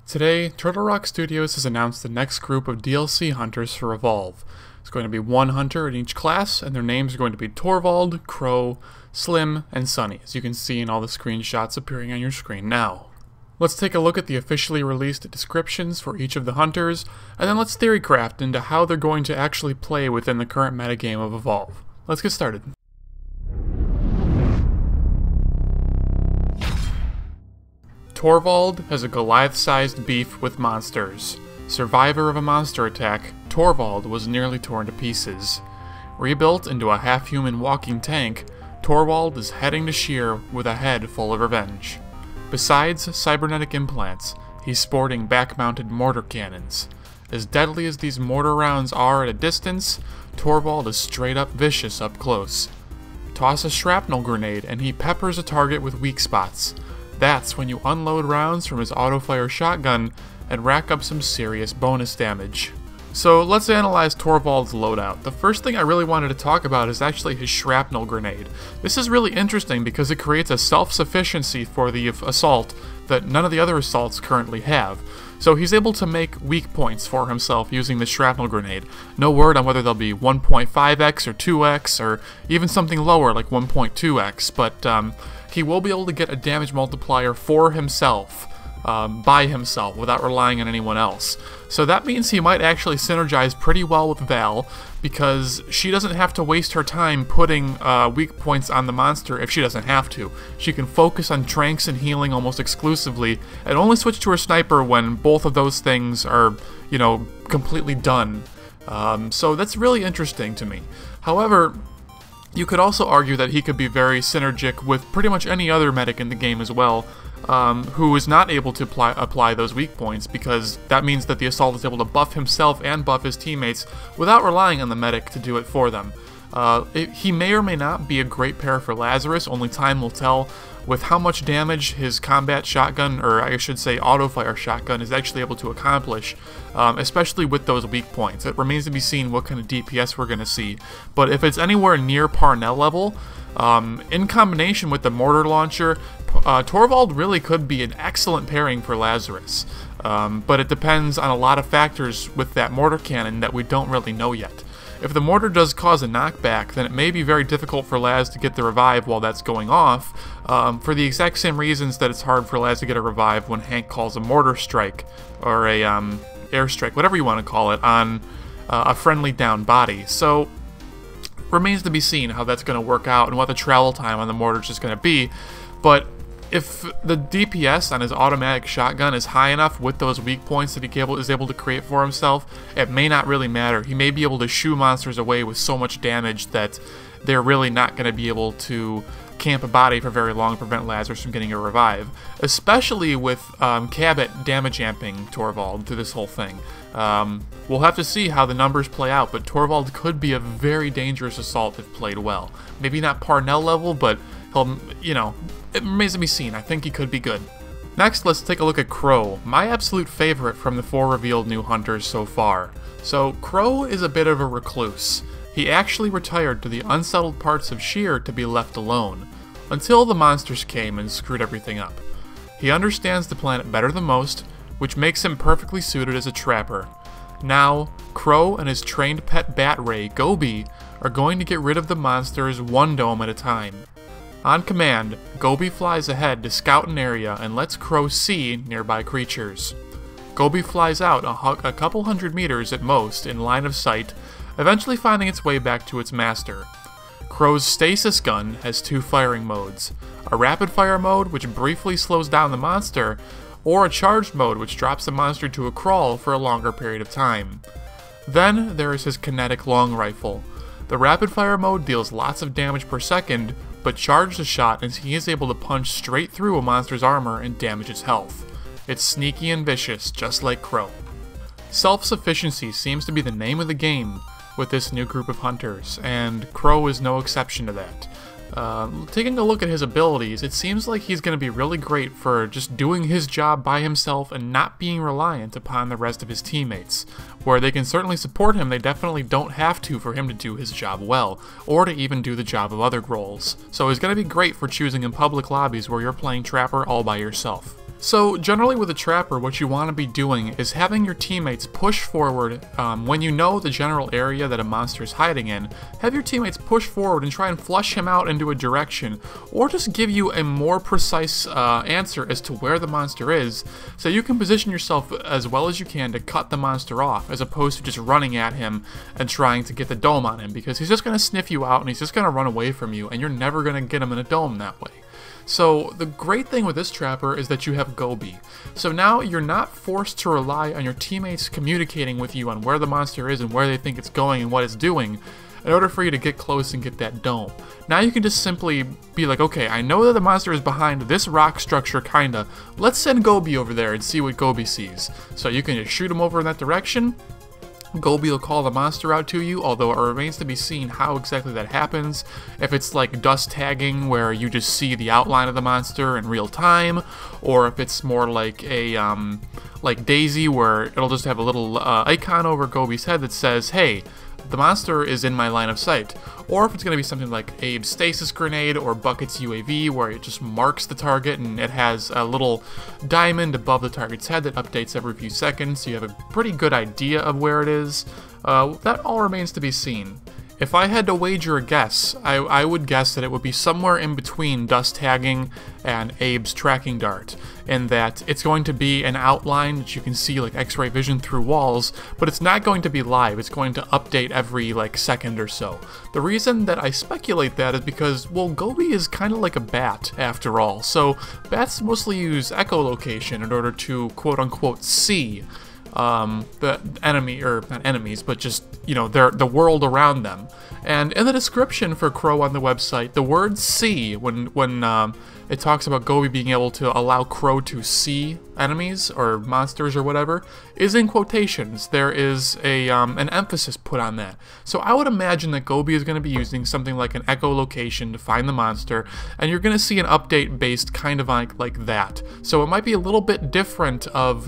Today, Turtle Rock Studios has announced the next group of DLC hunters for Evolve. It's going to be one hunter in each class, and their names are going to be Torvald, Crow, Slim, and Sonny, as you can see in all the screenshots appearing on your screen now. Let's take a look at the officially released descriptions for each of the hunters, and then let's theorycraft into how they're going to actually play within the current metagame of Evolve. Let's get started. Torvald has a Goliath-sized beef with monsters. Survivor of a monster attack, Torvald was nearly torn to pieces. Rebuilt into a half-human walking tank, Torvald is heading to Sheer with a head full of revenge. Besides cybernetic implants, he's sporting back-mounted mortar cannons. As deadly as these mortar rounds are at a distance, Torvald is straight-up vicious up close. Toss a shrapnel grenade and he peppers a target with weak spots. That's when you unload rounds from his auto-fire shotgun and rack up some serious bonus damage. So let's analyze Torvald's loadout. The first thing I really wanted to talk about is actually his shrapnel grenade. This is really interesting because it creates a self-sufficiency for the assault that none of the other assaults currently have. So he's able to make weak points for himself using the shrapnel grenade. No word on whether they'll be 1.5x or 2x or even something lower like 1.2x, but he will be able to get a damage multiplier for himself, by himself, without relying on anyone else. So that means he might actually synergize pretty well with Val, because she doesn't have to waste her time putting weak points on the monster if she doesn't have to. She can focus on tranks and healing almost exclusively, and only switch to her sniper when both of those things are, completely done. So that's really interesting to me. However, you could also argue that he could be very synergic with pretty much any other medic in the game as well, who is not able to apply those weak points, because that means that the assault is able to buff himself and buff his teammates without relying on the medic to do it for them. He may or may not be a great pair for Lazarus, only time will tell, with how much damage his combat shotgun, or I should say auto-fire shotgun, is actually able to accomplish, especially with those weak points. It remains to be seen what kind of DPS we're going to see, but if it's anywhere near Parnell level, in combination with the mortar launcher, Torvald really could be an excellent pairing for Lazarus, but it depends on a lot of factors with that mortar cannon that we don't really know yet. If the mortar does cause a knockback, then it may be very difficult for Laz to get the revive while that's going off, for the exact same reasons that it's hard for Laz to get a revive when Hank calls a mortar strike, or a airstrike, whatever you want to call it, on a friendly down body. So, remains to be seen how that's going to work out and what the travel time on the mortar is going to be, but if the DPS on his automatic shotgun is high enough with those weak points that he is able to create for himself, it may not really matter. He may be able to shoo monsters away with so much damage that they're really not going to be able to camp a body for very long and prevent Lazarus from getting a revive, especially with Cabot damage amping Torvald through this whole thing. We'll have to see how the numbers play out, but Torvald could be a very dangerous assault if played well. Maybe not Parnell level, but he'll, it remains to be seen. I think he could be good. Next, let's take a look at Crow, my absolute favorite from the 4 revealed new hunters so far. So, Crow is a bit of a recluse. He actually retired to the unsettled parts of Sheer to be left alone, until the monsters came and screwed everything up. He understands the planet better than most, which makes him perfectly suited as a trapper. Now, Crow and his trained pet bat ray, Gobi, are going to get rid of the monsters one dome at a time. On command, Gobi flies ahead to scout an area and lets Crow see nearby creatures. Gobi flies out a couple hundred meters at most in line of sight, eventually finding its way back to its master. Crow's stasis gun has 2 firing modes, a rapid fire mode which briefly slows down the monster, or a charged mode which drops the monster to a crawl for a longer period of time. Then there is his kinetic long rifle. The rapid fire mode deals lots of damage per second, but charged a shot as he is able to punch straight through a monster's armor and damage its health. It's sneaky and vicious, just like Crow. Self-sufficiency seems to be the name of the game with this new group of hunters, and Crow is no exception to that. Taking a look at his abilities, it seems like he's going to be really great for just doing his job by himself and not being reliant upon the rest of his teammates. Where they can certainly support him, they definitely don't have to for him to do his job well, or to even do the job of other roles. So he's going to be great for choosing in public lobbies where you're playing Trapper all by yourself. So generally with a trapper, what you want to be doing is having your teammates push forward when you know the general area that a monster is hiding in. Have your teammates push forward and try and flush him out into a direction, or just give you a more precise answer as to where the monster is, so you can position yourself as well as you can to cut the monster off, as opposed to just running at him and trying to get the dome on him, because he's just going to sniff you out and he's just going to run away from you, and you're never going to get him in a dome that way. So the great thing with this trapper is that you have Gobi. So now you're not forced to rely on your teammates communicating with you on where the monster is and where they think it's going and what it's doing in order for you to get close and get that dome. Now you can just simply be like, okay, I know that the monster is behind this rock structure, kinda. Let's send Gobi over there and see what Gobi sees. So you can just shoot him over in that direction. Gobi will call the monster out to you, although it remains to be seen how exactly that happens. If it's like dust tagging, where you just see the outline of the monster in real time, or if it's more like a like Daisy, where it'll just have a little icon over Gobi's head that says, hey, the monster is in my line of sight. Or if it's going to be something like Abe's stasis grenade or Bucket's UAV, where it just marks the target and it has a little diamond above the target's head that updates every few seconds, so you have a pretty good idea of where it is. That all remains to be seen. If I had to wager a guess, I would guess that it would be somewhere in between dust tagging and Abe's tracking dart, in that it's going to be an outline that you can see like X-ray vision through walls, but it's not going to be live. It's going to update every like second or so. The reason that I speculate that is because, well, Gobi is kind of like a bat after all, so bats mostly use echolocation in order to quote-unquote see the enemy, or not enemies, but just, you know, the world around them. And in the description for Crow on the website, the word see, when it talks about Gobi being able to allow Crow to see enemies or monsters or whatever, is in quotations. There is a an emphasis put on that. So I would imagine that Gobi is going to be using something like an echolocation to find the monster, and you're going to see an update based kind of like that. So it might be a little bit different of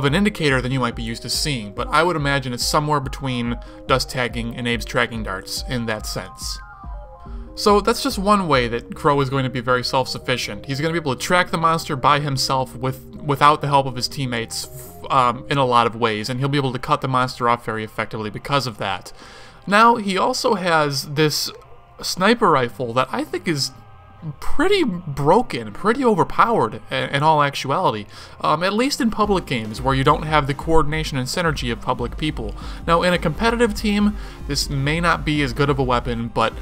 an indicator than you might be used to seeing, but I would imagine it's somewhere between dust tagging and Abe's tracking darts in that sense. So that's just one way that Crow is going to be very self-sufficient. He's going to be able to track the monster by himself without the help of his teammates in a lot of ways, and he'll be able to cut the monster off very effectively because of that. Now, he also has this sniper rifle that I think is pretty broken, pretty overpowered in all actuality, at least in public games where you don't have the coordination and synergy of public people. Now in a competitive team, this may not be as good of a weapon, but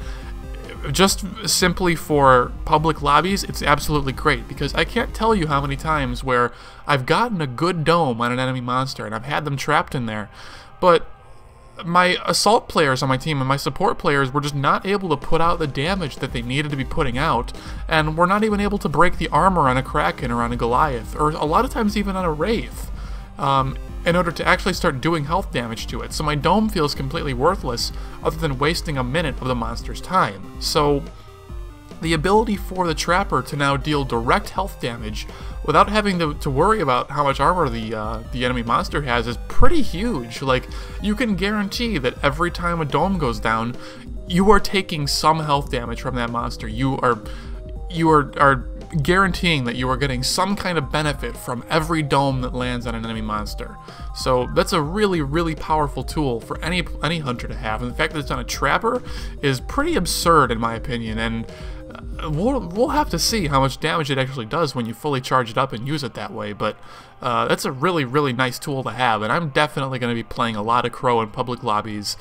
just simply for public lobbies, it's absolutely great, because I can't tell you how many times where I've gotten a good dome on an enemy monster and I've had them trapped in there, but my assault players on my team and my support players were just not able to put out the damage that they needed to be putting out, and we're not even able to break the armor on a Kraken or on a Goliath, or a lot of times even on a Wraith, in order to actually start doing health damage to it. So my dome feels completely worthless other than wasting a minute of the monster's time. So the ability for the trapper to now deal direct health damage without having to worry about how much armor the enemy monster has is pretty huge. Like, you can guarantee that every time a dome goes down, you are taking some health damage from that monster. You are guaranteeing that you are getting some kind of benefit from every dome that lands on an enemy monster. So that's a really, really powerful tool for any hunter to have, and the fact that it's on a trapper is pretty absurd in my opinion, and we'll have to see how much damage it actually does when you fully charge it up and use it that way, but that's a really, really nice tool to have, and I'm definitely going to be playing a lot of Crow in public lobbies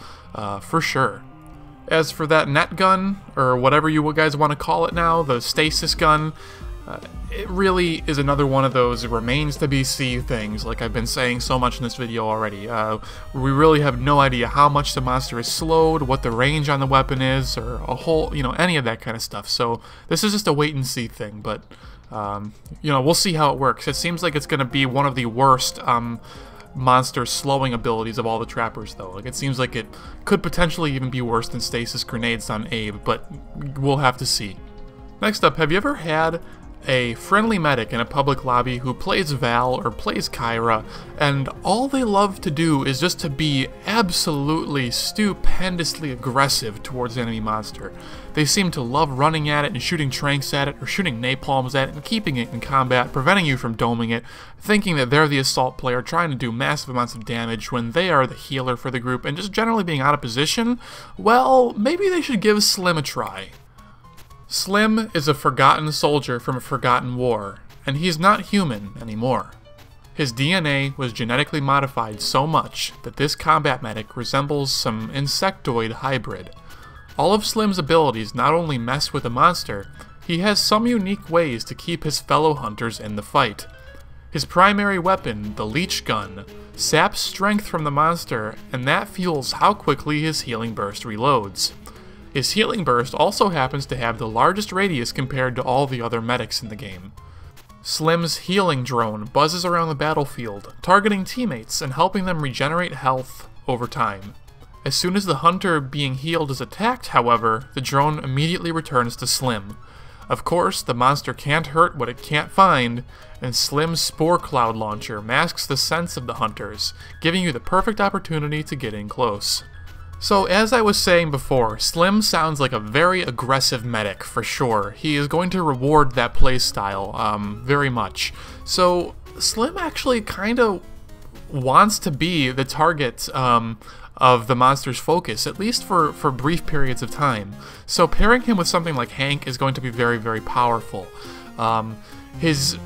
for sure. As for that net gun, or whatever you guys want to call it now, the stasis gun, it really is another one of those remains to be seen things, like I've been saying so much in this video already. We really have no idea how much the monster is slowed, what the range on the weapon is, or a whole, you know, any of that kind of stuff. So this is just a wait and see thing, but you know, we'll see how it works. It seems like it's going to be one of the worst monster slowing abilities of all the trappers, though. Like, it seems like it could potentially even be worse than stasis grenades on Abe, but we'll have to see. Next up, have you ever had a friendly medic in a public lobby who plays Val or plays Kyra, and all they love to do is just to be absolutely stupendously aggressive towards the enemy monster. They seem to love running at it and shooting tranks at it, or shooting napalms at it and keeping it in combat, preventing you from doming it, thinking that they're the assault player trying to do massive amounts of damage when they are the healer for the group, and just generally being out of position. Well, maybe they should give Slim a try. Slim is a forgotten soldier from a forgotten war, and he's not human anymore. His DNA was genetically modified so much that this combat medic resembles some insectoid hybrid. All of Slim's abilities not only mess with the monster, he has some unique ways to keep his fellow hunters in the fight. His primary weapon, the leech gun, saps strength from the monster, and that fuels how quickly his healing burst reloads. His healing burst also happens to have the largest radius compared to all the other medics in the game. Slim's healing drone buzzes around the battlefield, targeting teammates and helping them regenerate health over time. As soon as the hunter being healed is attacked, however, the drone immediately returns to Slim. Of course, the monster can't hurt what it can't find, and Slim's Spore Cloud launcher masks the sense of the hunters, giving you the perfect opportunity to get in close. So, as I was saying before, Slim sounds like a very aggressive medic, for sure. He is going to reward that playstyle, very much. So, Slim actually kind of wants to be the target, of the monster's focus, at least for brief periods of time. So pairing him with something like Hank is going to be very, very powerful. His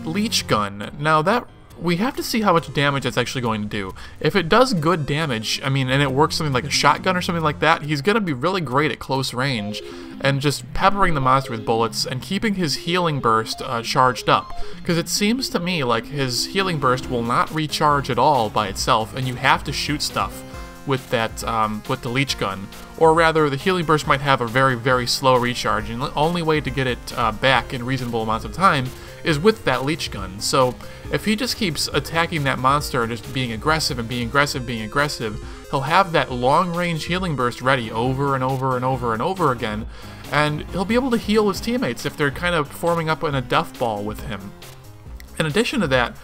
leech gun, now that we have to see how much damage it's actually going to do. If it does good damage, I mean, and it works something like a shotgun or something like that, he's going to be really great at close range and just peppering the monster with bullets and keeping his healing burst charged up. Because it seems to me like his healing burst will not recharge at all by itself, and you have to shoot stuff with that, with the leech gun. Or rather, the healing burst might have a very, very slow recharge, and the only way to get it back in reasonable amounts of time is with that leech gun. So if he just keeps attacking that monster and just being aggressive and being aggressive, he'll have that long-range healing burst ready over and over and over and over again, and he'll be able to heal his teammates if they're kind of forming up in a death ball with him. In addition to that,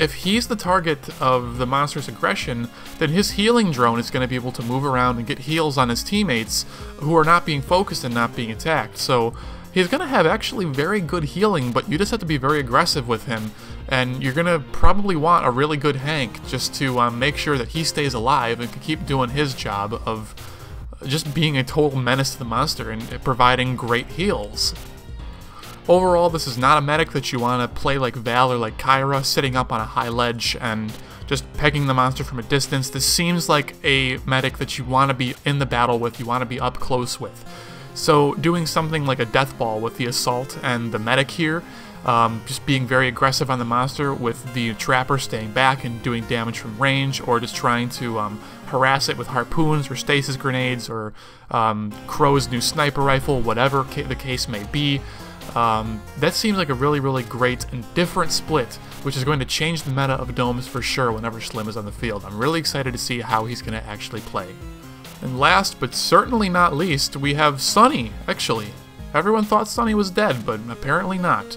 if he's the target of the monster's aggression, then his healing drone is going to be able to move around and get heals on his teammates who are not being focused and not being attacked. So he's going to have actually very good healing, but you just have to be very aggressive with him, and you're going to probably want a really good Hank just to make sure that he stays alive and can keep doing his job of just being a total menace to the monster and providing great heals. Overall, this is not a medic that you want to play like Val or like Kyra, sitting up on a high ledge and just pegging the monster from a distance. This seems like a medic that you want to be in the battle with, you want to be up close with. So doing something like a death ball with the assault and the medic here, just being very aggressive on the monster with the trapper staying back and doing damage from range, or just trying to harass it with harpoons or stasis grenades or Crow's new sniper rifle, whatever the case may be. That seems like a really, really great and different split, which is going to change the meta of domes for sure whenever Slim is on the field. I'm really excited to see how he's going to actually play. And last, but certainly not least, we have Sonny, actually. Everyone thought Sonny was dead, but apparently not.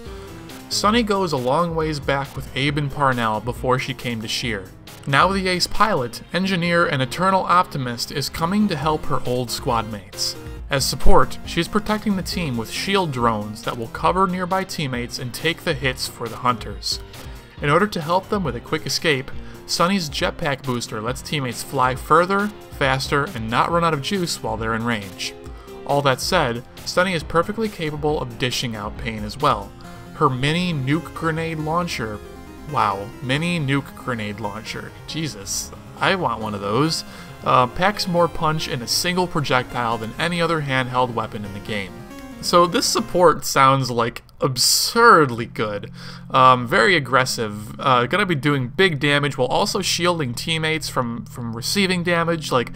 Sonny goes a long ways back with Abe and Parnell before she came to Sheer. Now the ace pilot, engineer, and eternal optimist is coming to help her old squad mates. As support, she's protecting the team with shield drones that will cover nearby teammates and take the hits for the hunters. In order to help them with a quick escape, Sonny's jetpack booster lets teammates fly further, faster, and not run out of juice while they're in range. All that said, Sonny is perfectly capable of dishing out pain as well. Her mini nuke grenade launcher, wow, mini nuke grenade launcher, Jesus, I want one of those, packs more punch in a single projectile than any other handheld weapon in the game. So this support sounds like absurdly good, very aggressive, gonna be doing big damage while also shielding teammates from receiving damage. Like,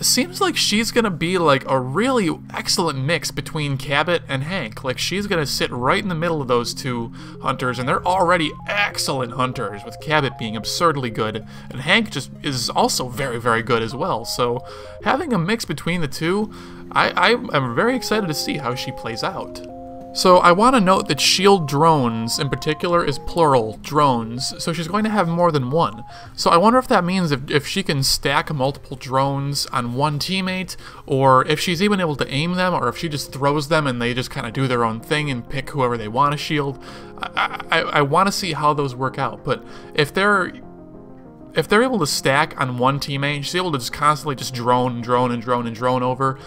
seems like she's gonna be like a really excellent mix between Cabot and Hank. Like, she's gonna sit right in the middle of those two hunters, and they're already excellent hunters, with Cabot being absurdly good, and Hank just is also very, very good as well. So having a mix between the two, I am very excited to see how she plays out. So I want to note that shield drones in particular is plural, drones, so she's going to have more than one. So I wonder if that means if she can stack multiple drones on one teammate, or if she's even able to aim them, or if she just throws them and they just kind of do their own thing and pick whoever they want to shield. I want to see how those work out, but if they're able to stack on one teammate, she's able to just constantly just drone over,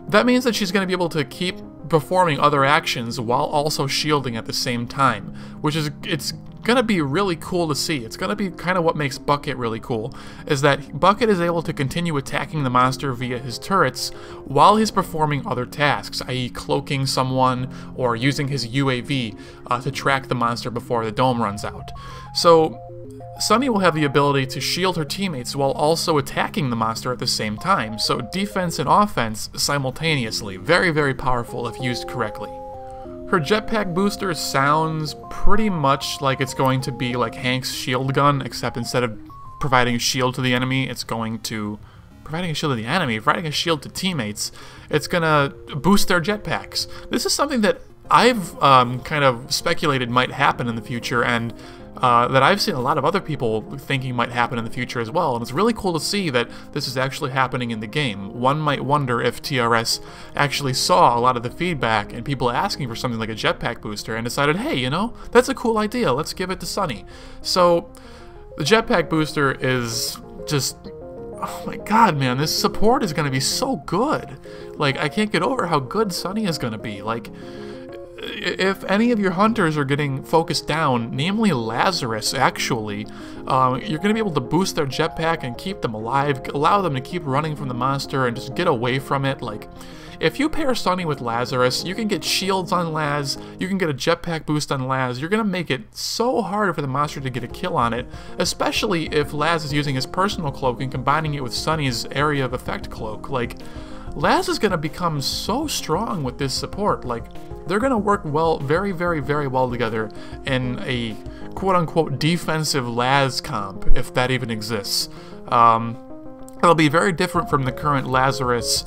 that means that she's going to be able to keep performing other actions while also shielding at the same time, which is, it's going to be really cool to see. It's going to be kind of what makes Bucket really cool, is that Bucket is able to continue attacking the monster via his turrets while he's performing other tasks, i.e. cloaking someone or using his UAV to track the monster before the dome runs out. So Sonny will have the ability to shield her teammates while also attacking the monster at the same time, so defense and offense simultaneously. Very, very powerful if used correctly. Her jetpack booster sounds pretty much like it's going to be like Hank's shield gun, except instead of providing a shield to the enemy, it's going to... providing a shield to the enemy, providing a shield to teammates, it's gonna boost their jetpacks. This is something that I've kind of speculated might happen in the future, and that I've seen a lot of other people thinking might happen in the future as well, and it's really cool to see that this is actually happening in the game. One might wonder if TRS actually saw a lot of the feedback and people asking for something like a jetpack booster and decided, hey, you know, that's a cool idea, let's give it to Sonny. So, the jetpack booster is just... oh my god, man, this support is going to be so good. Like, I can't get over how good Sonny is going to be. Like, if any of your hunters are getting focused down, namely Lazarus, actually, you're going to be able to boost their jetpack and keep them alive, allow them to keep running from the monster and just get away from it. Like, if you pair Sonny with Lazarus, you can get shields on Laz, you can get a jetpack boost on Laz. You're going to make it so hard for the monster to get a kill on it, especially if Laz is using his personal cloak and combining it with Sonny's area of effect cloak. Like, Laz is going to become so strong with this support. Like, they're going to work well, very, very, very well together in a quote-unquote defensive Laz comp, if that even exists. It'll be very different from the current Lazarus,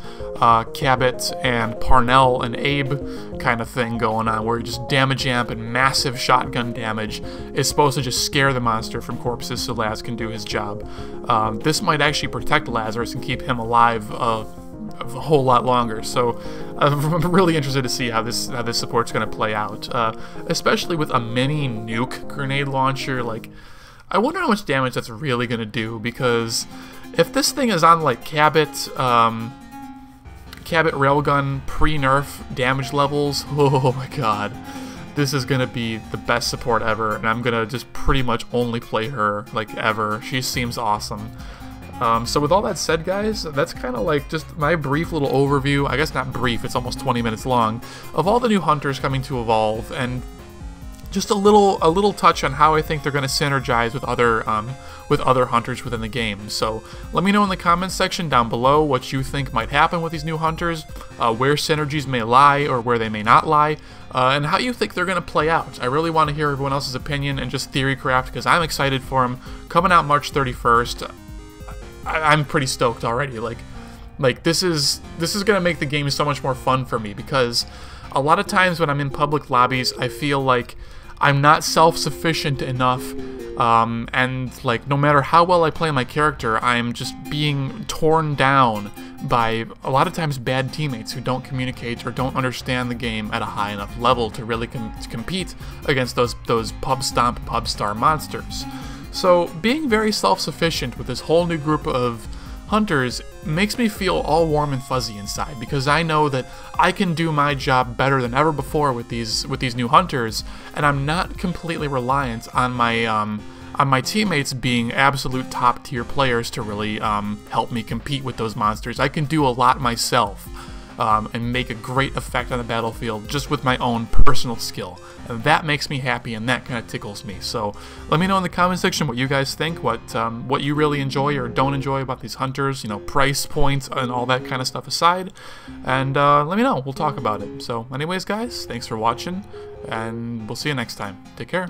Cabot, and Parnell and Abe kind of thing going on, where just damage amp and massive shotgun damage is supposed to just scare the monster from corpses so Laz can do his job. This might actually protect Lazarus and keep him alive a whole lot longer, so I'm really interested to see how this support's going to play out, especially with a mini nuke grenade launcher. Like, I wonder how much damage that's really going to do, because if this thing is on like Cabot railgun pre-nerf damage levels, oh my god, this is going to be the best support ever, and I'm going to just pretty much only play her like ever. She seems awesome. So with all that said, guys, that's kind of like just my brief little overview, I guess not brief, it's almost 20 minutes long, of all the new hunters coming to Evolve, and just a little touch on how I think they're going to synergize with other hunters within the game. So let me know in the comments section down below what you think might happen with these new hunters, where synergies may lie or where they may not lie, and how you think they're going to play out. I really want to hear everyone else's opinion and just theory craft, because I'm excited for them. Coming out March 31st, I'm pretty stoked already. Like this is going to make the game so much more fun for me, because a lot of times when I'm in public lobbies, I feel like I'm not self-sufficient enough, and like no matter how well I play my character, I'm just being torn down by a lot of times bad teammates who don't communicate or don't understand the game at a high enough level to really compete against those pub stomp, pub star monsters. So being very self-sufficient with this whole new group of hunters makes me feel all warm and fuzzy inside, because I know that I can do my job better than ever before with these new hunters, and I'm not completely reliant on my teammates being absolute top tier players to really help me compete with those monsters. I can do a lot myself. And make a great effect on the battlefield just with my own personal skill. And that makes me happy, and that kind of tickles me. So let me know in the comment section what you guys think, what you really enjoy or don't enjoy about these hunters, you know, price points and all that kind of stuff aside. And let me know, we'll talk about it. So anyways, guys, thanks for watching, and we'll see you next time. Take care.